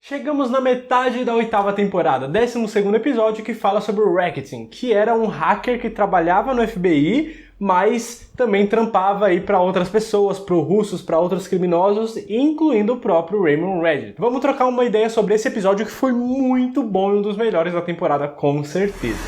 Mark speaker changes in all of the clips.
Speaker 1: Chegamos na metade da 8ª temporada, 12º episódio, que fala sobre o Racketing, que era um hacker que trabalhava no FBI, mas também trampava aí para outras pessoas, para russos, para outros criminosos, incluindo o próprio Raymond Reddit. Vamos trocar uma ideia sobre esse episódio que foi muito bom e um dos melhores da temporada, com certeza.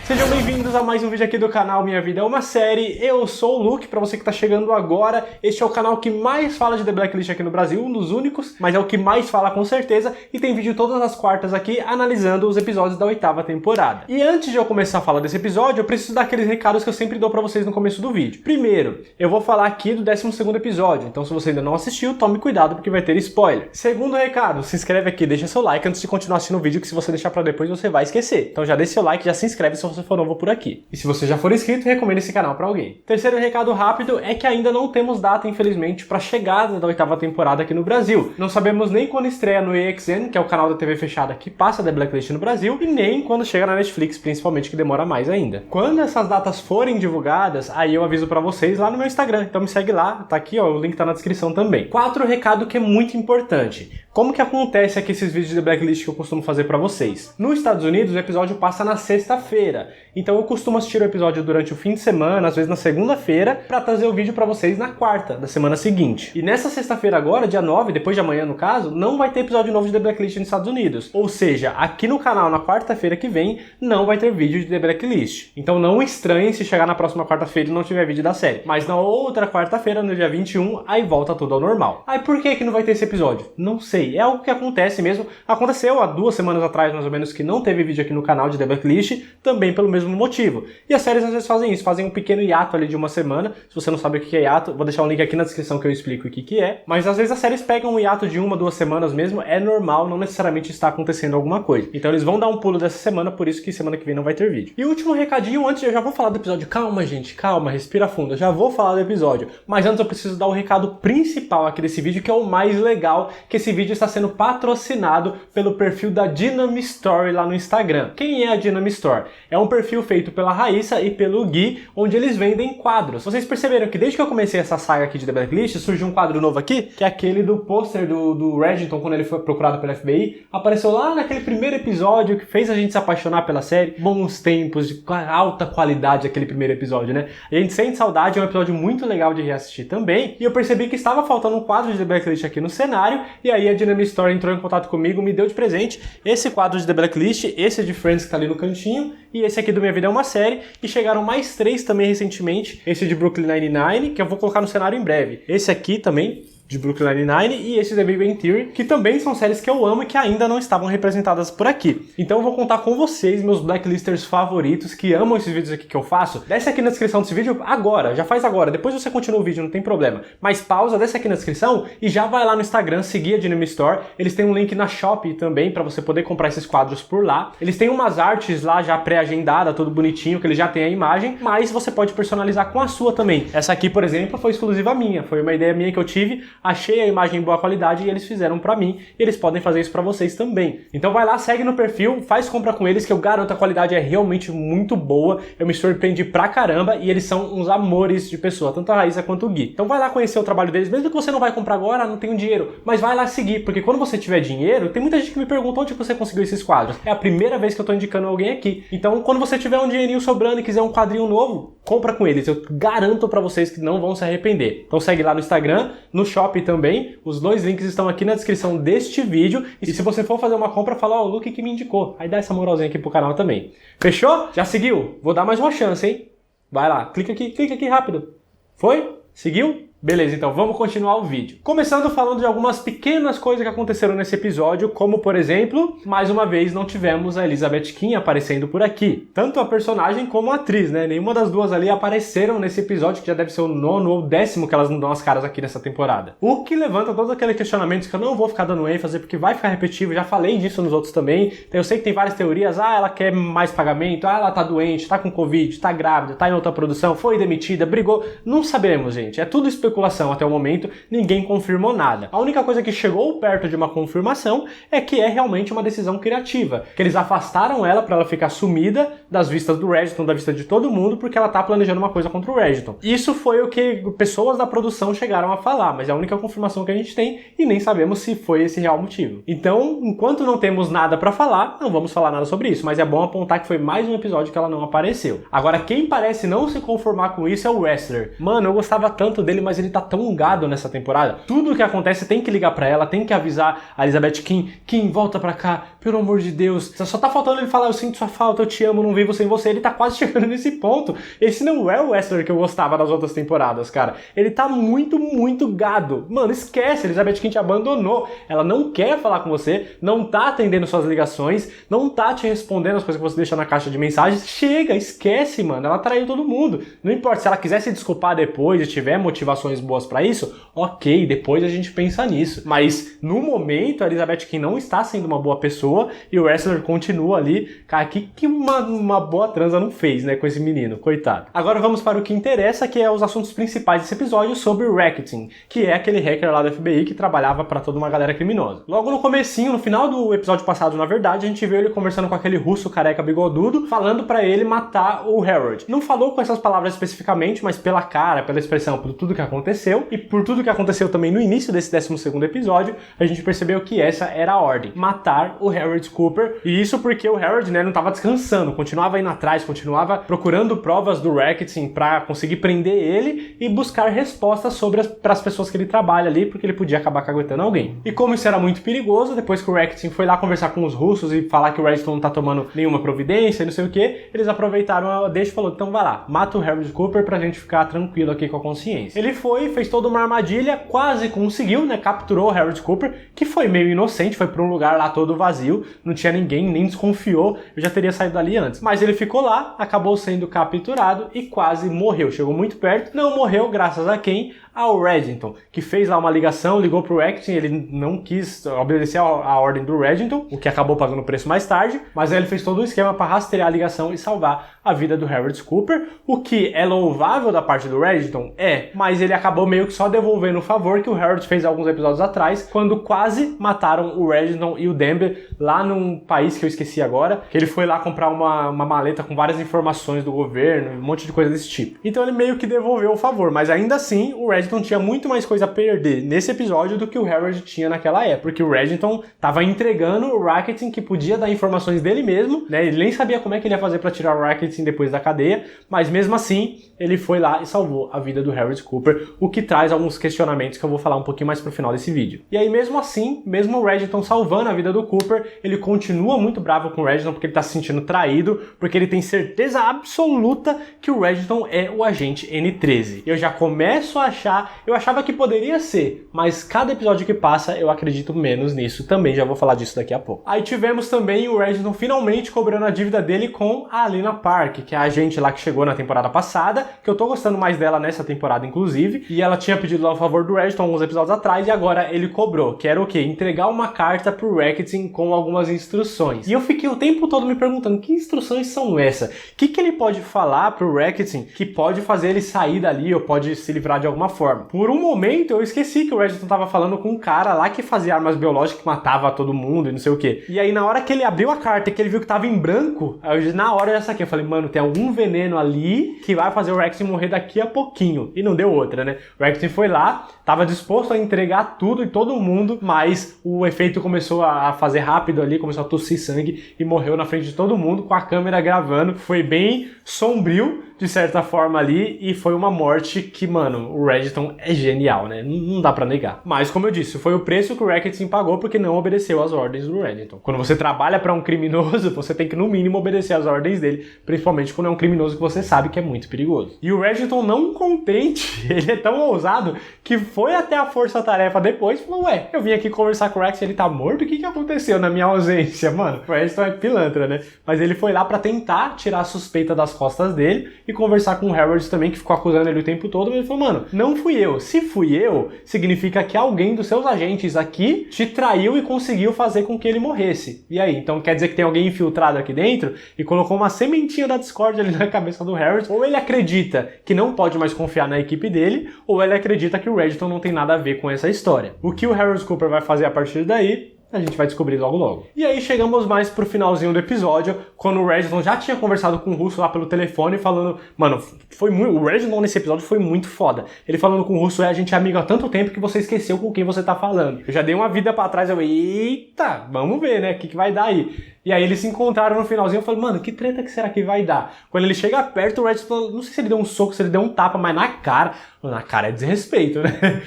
Speaker 1: Sejam bem-vindos a mais um vídeo aqui do canal Minha Vida é uma Série. Eu sou o Luke, pra você que tá chegando agora, este é o canal que mais fala de The Blacklist aqui no Brasil, um dos únicos, mas é o que mais fala com certeza, e tem vídeo todas as quartas aqui analisando os episódios da 8ª temporada. E antes de eu começar a falar desse episódio, eu preciso dar aqueles recados que eu sempre dou pra vocês no começo do vídeo. Primeiro, eu vou falar aqui do 12º episódio, então se você ainda não assistiu, tome cuidado porque vai ter spoiler. Segundo recado, se inscreve aqui, deixa seu like antes de continuar assistindo o vídeo, que se você deixar pra depois você vai esquecer. Então já deixa seu like, já se inscreve se você for novo por aqui. E se você já for inscrito, recomendo esse canal pra alguém. Terceiro recado rápido é que ainda não temos data, infelizmente, pra chegada da 8ª temporada aqui no Brasil. Não sabemos nem quando estreia no AXN, que é o canal da TV fechada que passa The Blacklist no Brasil, e nem quando chega na Netflix, principalmente, que demora mais ainda. Quando essas datas forem divulgadas, aí eu aviso pra vocês lá no meu Instagram. Então me segue lá, tá aqui, ó, o link tá na descrição também. Quarto recado que é muito importante. Como que acontece aqui esses vídeos de The Blacklist que eu costumo fazer pra vocês? Nos Estados Unidos, o episódio passa na sexta-feira. Então eu costumo assistir o episódio durante o fim de semana, às vezes na segunda-feira, pra trazer o vídeo pra vocês na quarta da semana seguinte. E nessa sexta-feira agora, dia 9, depois de amanhã no caso, não vai ter episódio novo de The Blacklist nos Estados Unidos. Ou seja, aqui no canal na quarta-feira que vem, não vai ter vídeo de The Blacklist. Então não estranhem se chegar na próxima quarta-feira e não tiver vídeo da série. Mas na outra quarta-feira, no dia 21, aí volta tudo ao normal. Aí por que não vai ter esse episódio? Não sei. É algo que acontece mesmo. Aconteceu há 2 semanas atrás, mais ou menos, que não teve vídeo aqui no canal de The Blacklist, também pelo mesmo motivo. E as séries às vezes fazem isso, fazem um pequeno hiato ali de uma semana. Se você não sabe o que é hiato, vou deixar um link aqui na descrição que eu explico o que é. Mas às vezes as séries pegam um hiato de 1, 2 semanas mesmo, é normal, não necessariamente está acontecendo alguma coisa. Então eles vão dar um pulo dessa semana, por isso que semana que vem não vai ter vídeo. E o último recadinho, antes eu já vou falar do episódio. Calma, gente, calma, respira fundo, eu já vou falar do episódio. Mas antes eu preciso dar o recado principal aqui desse vídeo, que é o mais legal, que esse vídeo está sendo patrocinado pelo perfil da Dynam Story lá no Instagram. Quem é a Dynam Store? É um perfil feito pela Raíssa e pelo Gui, onde eles vendem quadros. Vocês perceberam que desde que eu comecei essa saga aqui de The Blacklist, surgiu um quadro novo aqui, que é aquele do pôster do Reddington, quando ele foi procurado pela FBI, apareceu lá naquele primeiro episódio que fez a gente se apaixonar pela série. Bons tempos, de alta qualidade aquele primeiro episódio, né? A gente sente saudade, é um episódio muito legal de reassistir também, e eu percebi que estava faltando um quadro de The Blacklist aqui no cenário, e aí a Dynam Store entrou em contato comigo, me deu de presente esse quadro de The Blacklist, esse de Friends que tá ali no cantinho, e esse aqui do Minha Vida é uma Série, e chegaram mais 3 também recentemente, esse de Brooklyn Nine-Nine, que eu vou colocar no cenário em breve, esse aqui também, de Brooklyn Nine-Nine, e esse The Big Bang Theory, que também são séries que eu amo e que ainda não estavam representadas por aqui. Então eu vou contar com vocês, meus Blacklisters favoritos, que amam esses vídeos aqui que eu faço. Desce aqui na descrição desse vídeo agora, já faz agora, depois você continua o vídeo, não tem problema. Mas pausa, desce aqui na descrição e já vai lá no Instagram, seguir a Dynam Store. Eles têm um link na Shopee também, pra você poder comprar esses quadros por lá. Eles têm umas artes lá já pré-agendada, tudo bonitinho, que eles já têm a imagem, mas você pode personalizar com a sua também. Essa aqui, por exemplo, foi exclusiva minha, foi uma ideia minha que eu tive, achei a imagem em boa qualidade e eles fizeram pra mim, e eles podem fazer isso pra vocês também. Então vai lá, segue no perfil, faz compra com eles, que eu garanto a qualidade é realmente muito boa, eu me surpreendi pra caramba, e eles são uns amores de pessoa, tanto a Raíssa quanto o Gui. Então vai lá conhecer o trabalho deles, mesmo que você não vai comprar agora, não tenho dinheiro, mas vai lá seguir, porque quando você tiver dinheiro, tem muita gente que me pergunta onde você conseguiu esses quadros. É a primeira vez que eu tô indicando alguém aqui. Então quando você tiver um dinheirinho sobrando e quiser um quadrinho novo, compra com eles, eu garanto pra vocês que não vão se arrepender. Então segue lá no Instagram, no Shopee também, os 2 links estão aqui na descrição deste vídeo, e se você for fazer uma compra, fala, ó, o Luke que me indicou, aí dá essa moralzinha aqui pro canal também. Fechou? Já seguiu? Vou dar mais uma chance, hein? Vai lá, clica aqui rápido. Foi? Seguiu? Beleza, então vamos continuar o vídeo. Começando falando de algumas pequenas coisas que aconteceram nesse episódio, como por exemplo, mais uma vez não tivemos a Elizabeth Kim aparecendo por aqui. Tanto a personagem como a atriz, né? Nenhuma das duas ali apareceram nesse episódio, que já deve ser o 9º ou 10º que elas não dão as caras aqui nessa temporada. O que levanta todos aqueles questionamentos que eu não vou ficar dando ênfase, porque vai ficar repetitivo, já falei disso nos outros também. Eu sei que tem várias teorias, ela quer mais pagamento, ela tá doente, tá com Covid, tá grávida, tá em outra produção, foi demitida, brigou. Não sabemos, gente. É tudo especulação especulação até o momento, ninguém confirmou nada. A única coisa que chegou perto de uma confirmação é que é realmente uma decisão criativa, que eles afastaram ela para ela ficar sumida das vistas do Reginald, da vista de todo mundo, porque ela tá planejando uma coisa contra o Reginald. Isso foi o que pessoas da produção chegaram a falar, mas é a única confirmação que a gente tem e nem sabemos se foi esse real motivo. Então, enquanto não temos nada pra falar, não vamos falar nada sobre isso, mas é bom apontar que foi mais um episódio que ela não apareceu. Agora, quem parece não se conformar com isso é o Wrestler. Mano, eu gostava tanto dele, mas ele tá tão gado nessa temporada. Tudo que acontece tem que ligar pra ela, tem que avisar a Elizabeth Kim. Kim, volta pra cá, pelo amor de Deus. Só tá faltando ele falar, eu sinto sua falta, eu te amo, não vivo sem você. Ele tá quase chegando nesse ponto. Esse não é o Wrestler que eu gostava das outras temporadas, cara. Ele tá muito, muito gado. Mano, esquece, a Elizabeth Kim te abandonou. Ela não quer falar com você, não tá atendendo suas ligações, não tá te respondendo as coisas que você deixa na caixa de mensagens. Chega, esquece, mano. Ela traiu todo mundo. Não importa, se ela quiser se desculpar depois e tiver motivações boas pra isso, ok, depois a gente pensa nisso. Mas, no momento, a Elizabeth Kim não está sendo uma boa pessoa e o Wrestler continua ali. Cara, que uma boa transa não fez, né, com esse menino, coitado. Agora vamos para o que interessa, que é os assuntos principais desse episódio sobre o Racketing, que é aquele hacker lá do FBI que trabalhava pra toda uma galera criminosa. Logo no comecinho, no final do episódio passado, na verdade, a gente viu ele conversando com aquele russo careca bigodudo, falando pra ele matar o Harold. Não falou com essas palavras especificamente, mas pela cara, pela expressão, por tudo que aconteceu, e por tudo que aconteceu também no início desse 12º episódio, a gente percebeu que essa era a ordem: matar o Harold Cooper. E isso porque o Harold, né, não tava descansando, continuava indo atrás, continuava procurando provas do Racketing pra conseguir prender ele e buscar respostas para as pessoas que ele trabalha ali, porque ele podia acabar caguetando alguém. E como isso era muito perigoso, depois que o Racketing foi lá conversar com os russos e falar que o Reginald não tá tomando nenhuma providência e não sei o que, eles aproveitaram a deixa e falou: então vai lá, mata o Harold Cooper pra gente ficar tranquilo aqui com a consciência. Ele foi, fez toda uma armadilha, quase conseguiu, né, capturou o Harold Cooper, que foi meio inocente, foi pra um lugar lá todo vazio, não tinha ninguém, nem desconfiou, eu já teria saído dali antes. Mas ele ficou lá, acabou sendo capturado e quase morreu, chegou muito perto, não morreu graças a quem? Ao Reginald, que fez lá uma ligação, ligou pro Racketing, ele não quis obedecer a ordem do Reginald, o que acabou pagando o preço mais tarde, mas aí ele fez todo um esquema para rastrear a ligação e salvar a vida do Harold Cooper, o que é louvável da parte do Reginald, mas ele acabou meio que só devolvendo o favor que o Harold fez alguns episódios atrás, quando quase mataram o Reginald e o Denver lá num país que eu esqueci agora, que ele foi lá comprar uma maleta com várias informações do governo, um monte de coisa desse tipo. Então ele meio que devolveu o favor, mas ainda assim o Reginald tinha muito mais coisa a perder nesse episódio do que o Harold tinha naquela época, porque o Reginald tava entregando o Racketing, que podia dar informações dele mesmo, né? Ele nem sabia como é que ele ia fazer pra tirar o Racketing depois da cadeia, mas mesmo assim ele foi lá e salvou a vida do Harold Cooper, o que traz alguns questionamentos que eu vou falar um pouquinho mais pro final desse vídeo. E aí mesmo assim, mesmo o Reginald salvando a vida do Cooper, ele continua muito bravo com o Reginald porque ele tá se sentindo traído, porque ele tem certeza absoluta que o Reginald é o agente N13. Eu já começo a achar, eu achava que poderia ser, mas cada episódio que passa eu acredito menos nisso também, já vou falar disso daqui a pouco. Aí tivemos também o Reginald finalmente cobrando a dívida dele com a Alina Park, que é a agente lá que chegou na temporada passada, que eu tô gostando mais dela nessa temporada inclusive, e ela tinha pedido lá o favor do Reginald alguns episódios atrás e agora ele cobrou, que era o quê? Entregar uma carta pro Racketing com algumas instruções. E eu fiquei o tempo todo me perguntando, que instruções são essas? O que ele pode falar pro Racketing que pode fazer ele sair dali ou pode se livrar de alguma forma? Por um momento eu esqueci que o Reginald tava falando com um cara lá que fazia armas biológicas que matava todo mundo e não sei o que. E aí na hora que ele abriu a carta e que ele viu que tava em branco, aí na hora eu já saquei, eu falei, mano, tem algum veneno ali que vai fazer o Racketing morrer daqui a pouquinho. E não deu outra, né? O Racketing foi lá, tava disposto a entregar tudo e todo mundo, mas o efeito começou a fazer rápido ali, começou a tossir sangue e morreu na frente de todo mundo com a câmera gravando. Foi bem sombrio, de certa forma ali, e foi uma morte que, mano, o Reginald é genial, né? Não dá pra negar. Mas, como eu disse, foi o preço que o Racketing pagou porque não obedeceu às ordens do Reginald. Quando você trabalha pra um criminoso, você tem que, no mínimo, obedecer às ordens dele, principalmente quando é um criminoso que você sabe que é muito perigoso. E o Reginald, não contente, ele é tão ousado que foi até a força-tarefa depois e falou, eu vim aqui conversar com o Rex, ele tá morto? O que aconteceu na minha ausência, mano? O Reginald é pilantra, né? Mas ele foi lá pra tentar tirar a suspeita das costas dele e e conversar com o Harold também, que ficou acusando ele o tempo todo, mas ele falou, mano, não fui eu. Se fui eu, significa que alguém dos seus agentes aqui te traiu e conseguiu fazer com que ele morresse. E aí? Então quer dizer que tem alguém infiltrado aqui dentro e colocou uma sementinha da Discord ali na cabeça do Harold, ou ele acredita que não pode mais confiar na equipe dele, ou ele acredita que o Reginald não tem nada a ver com essa história. O que o Harold Cooper vai fazer a partir daí, a gente vai descobrir logo logo. E aí chegamos mais pro finalzinho do episódio, quando o Reginald já tinha conversado com o Russo lá pelo telefone, falando... Mano, o Reginald nesse episódio foi muito foda. Ele falando com o Russo, a gente é amigo há tanto tempo que você esqueceu com quem você tá falando. Eu já dei uma vida pra trás, eita, vamos ver, né, o que vai dar aí. E aí eles se encontraram no finalzinho, eu falei, mano, que treta que será que vai dar? Quando ele chega perto, o Reginald falou, não sei se ele deu um soco, se ele deu um tapa, mas na cara é desrespeito, né?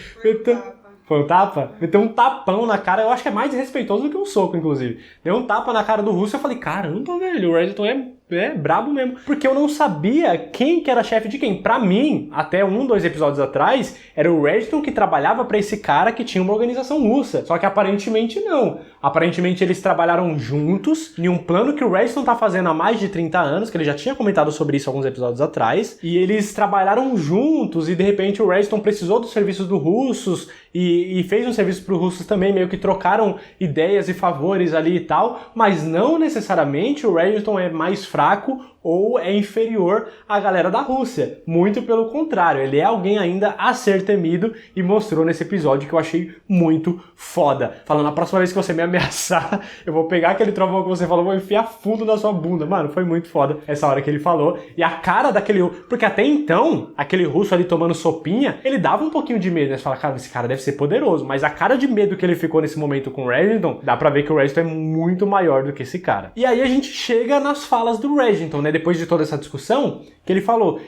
Speaker 1: Foi um tapa? Meteu um tapão na cara, eu acho que é mais desrespeitoso do que um soco, inclusive. Deu um tapa na cara do Russo e eu falei, caramba, velho, o Reginald é brabo mesmo. Porque eu não sabia quem que era chefe de quem. Pra mim, até 2 episódios atrás, era o Reginald que trabalhava pra esse cara que tinha uma organização russa. Só que aparentemente não. Aparentemente eles trabalharam juntos em um plano que o Reginald tá fazendo há mais de 30 anos, que ele já tinha comentado sobre isso alguns episódios atrás. E eles trabalharam juntos e de repente o Reginald precisou dos serviços dos russos e fez um serviço pro russos também, meio que trocaram ideias e favores ali e tal. Mas não necessariamente o Reginald é mais fraco ou é inferior à galera da Rússia. Muito pelo contrário, ele é alguém ainda a ser temido e mostrou nesse episódio que eu achei muito foda. Falando, a próxima vez que você me ameaçar, eu vou pegar aquele trovão que você falou, vou enfiar fundo na sua bunda. Mano, foi muito foda essa hora que ele falou. E a cara daquele... Porque até então, aquele russo ali tomando sopinha, ele dava um pouquinho de medo, né? Você fala, cara, esse cara deve ser poderoso. Mas a cara de medo que ele ficou nesse momento com o Reginald, dá pra ver que o Reginald é muito maior do que esse cara. E aí a gente chega nas falas do Reginald, né? Depois de toda essa discussão, que ele falou,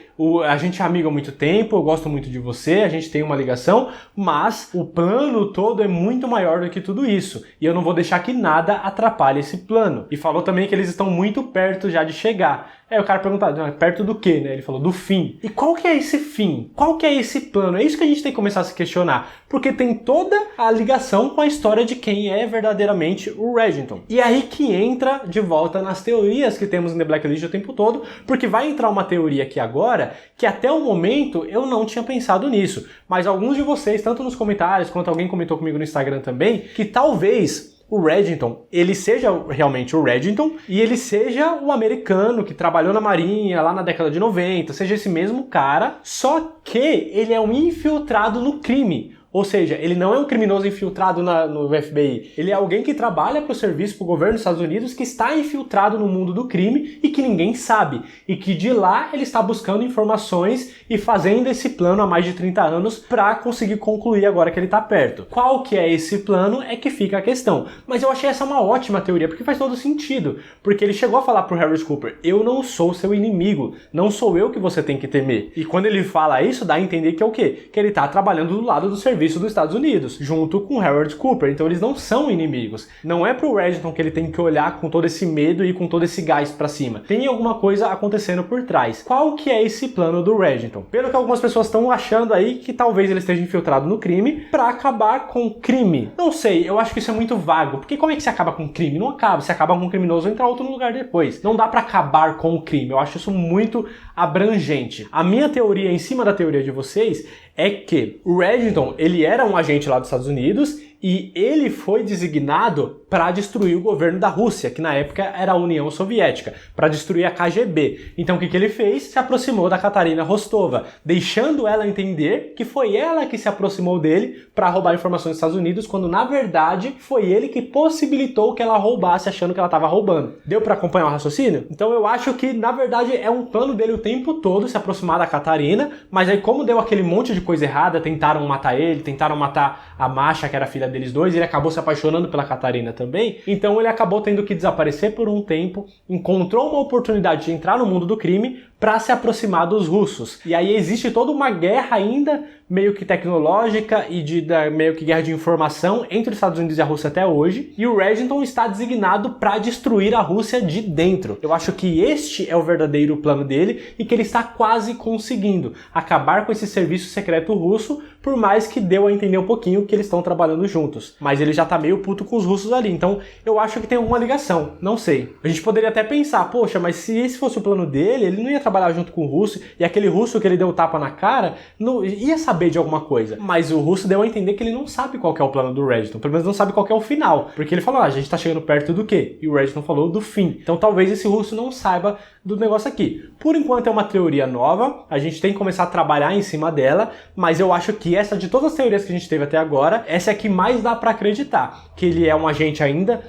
Speaker 1: a gente é amigo há muito tempo, eu gosto muito de você, a gente tem uma ligação, mas o plano todo é muito maior do que tudo isso, e eu não vou deixar que nada atrapalhe esse plano. E falou também que eles estão muito perto já de chegar. Aí o cara perguntou, perto do quê, né? Ele falou, do fim. E qual que é esse fim? Qual que é esse plano? É isso que a gente tem que começar a se questionar, porque tem toda a ligação com a história de quem é verdadeiramente o Reginald. E aí que entra de volta nas teorias que temos em The Blacklist o tempo todo, porque vai entrar uma teoria aqui agora, que até o momento eu não tinha pensado nisso, mas alguns de vocês, tanto nos comentários, quanto alguém comentou comigo no Instagram também, que talvez o Reginald, ele seja realmente o Reginald e ele seja o americano que trabalhou na marinha lá na década de 90, seja esse mesmo cara, só que ele é um infiltrado no crime. Ou seja, ele não é um criminoso infiltrado no FBI. Ele é alguém que trabalha para o serviço, para o governo dos Estados Unidos, que está infiltrado no mundo do crime e que ninguém sabe. E que de lá ele está buscando informações e fazendo esse plano há mais de 30 anos para conseguir concluir agora que ele está perto. Qual que é esse plano é que fica a questão. Mas eu achei essa uma ótima teoria, porque faz todo sentido. Porque ele chegou a falar pro Harold Cooper, eu não sou seu inimigo, não sou eu que você tem que temer. E quando ele fala isso, dá a entender que é o quê? Que ele está trabalhando do lado do serviço dos Estados Unidos, junto com Harold Cooper. Então eles não são inimigos. Não é pro Reginald que ele tem que olhar com todo esse medo e com todo esse gás pra cima. Tem alguma coisa acontecendo por trás. Qual que é esse plano do Reginald? Pelo que algumas pessoas estão achando aí, que talvez ele esteja infiltrado no crime pra acabar com o crime. Não sei, eu acho que isso é muito vago. Porque como é que se acaba com o crime? Não acaba. Se acaba com o criminoso, entra outro no lugar depois. Não dá pra acabar com o crime. Eu acho isso muito abrangente. A minha teoria, em cima da teoria de vocês, é que o Reginald, ele era um agente lá dos Estados Unidos e ele foi designado para destruir o governo da Rússia, que na época era a União Soviética, para destruir a KGB. Então o que ele fez? Se aproximou da Katarina Rostova, deixando ela entender que foi ela que se aproximou dele para roubar informações dos Estados Unidos, quando na verdade foi ele que possibilitou que ela roubasse, achando que ela estava roubando. Deu para acompanhar o raciocínio? Então eu acho que na verdade é um plano dele o tempo todo se aproximar da Katarina, mas aí como deu aquele monte de coisa errada, tentaram matar ele, tentaram matar a Masha, que era a filha deles dois, e ele acabou se apaixonando pela Katarina também, então ele acabou tendo que desaparecer por um tempo, encontrou uma oportunidade de entrar no mundo do crime para se aproximar dos russos. E aí existe toda uma guerra ainda, meio que tecnológica e meio que guerra de informação entre os Estados Unidos e a Rússia até hoje, e o Reginald está designado para destruir a Rússia de dentro. Eu acho que este é o verdadeiro plano dele e que ele está quase conseguindo acabar com esse serviço secreto russo, por mais que deu a entender um pouquinho que eles estão trabalhando juntos. Mas ele já tá meio puto com os russos ali, então eu acho que tem alguma ligação, não sei. A gente poderia até pensar, poxa, mas se esse fosse o plano dele, ele não ia trabalhar junto com o russo, e aquele russo que ele deu tapa na cara, não, ia saber de alguma coisa. Mas o russo deu a entender que ele não sabe qual que é o plano do Reddington, pelo menos não sabe qual que é o final. Porque ele falou, a gente tá chegando perto do quê? E o Reddington falou do fim. Então talvez esse russo não saiba do negócio aqui. Por enquanto é uma teoria nova, a gente tem que começar a trabalhar em cima dela, mas eu acho que essa, de todas as teorias que a gente teve até agora, essa é a que mais dá pra acreditar. Que ele é um agente ainda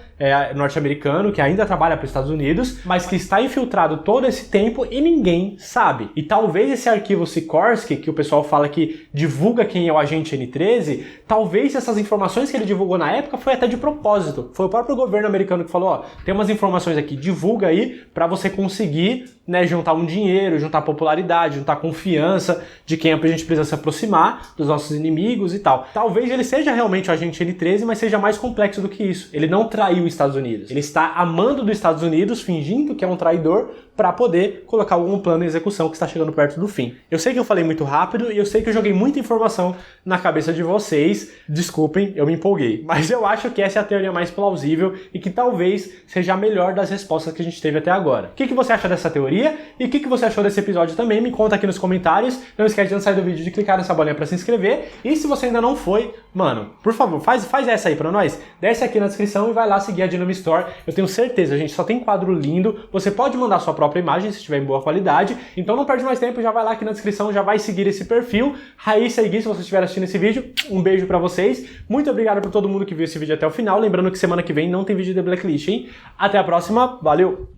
Speaker 1: norte-americano, que ainda trabalha para os Estados Unidos, mas que está infiltrado todo esse tempo e ninguém sabe. E talvez esse arquivo Sikorsky, que o pessoal fala que divulga quem é o agente N13, talvez essas informações que ele divulgou na época foi até de propósito. Foi o próprio governo americano que falou, ó, tem umas informações aqui, divulga aí para você conseguir, né, juntar um dinheiro, juntar popularidade, juntar confiança de quem a gente precisa se aproximar, dos nossos inimigos e tal. Talvez ele seja realmente o agente N13, mas seja mais complexo do que isso. Ele não traiu os Estados Unidos. Ele está amando dos Estados Unidos, fingindo que é um traidor, para poder colocar algum plano em execução que está chegando perto do fim. Eu sei que eu falei muito rápido e eu sei que eu joguei muita informação na cabeça de vocês. Desculpem, eu me empolguei. Mas eu acho que essa é a teoria mais plausível e que talvez seja a melhor das respostas que a gente teve até agora. O que você acha dessa teoria? E o que você achou desse episódio também? Me conta aqui nos comentários. Não esquece de, antes de sair do vídeo, de clicar nessa bolinha para se inscrever. E se você ainda não foi, mano, por favor, faz essa aí para nós. Desce aqui na descrição e vai lá seguir a Dynamo Store. Eu tenho certeza, a gente só tem quadro lindo. Você pode mandar sua própria imagem se estiver em boa qualidade. Então não perde mais tempo, já vai lá aqui na descrição, já vai seguir esse perfil. Raíssa e Gui, se vocês estiverem assistindo esse vídeo, um beijo pra vocês. Muito obrigado por todo mundo que viu esse vídeo até o final. Lembrando que semana que vem não tem vídeo de Blacklist, hein? Até a próxima, valeu!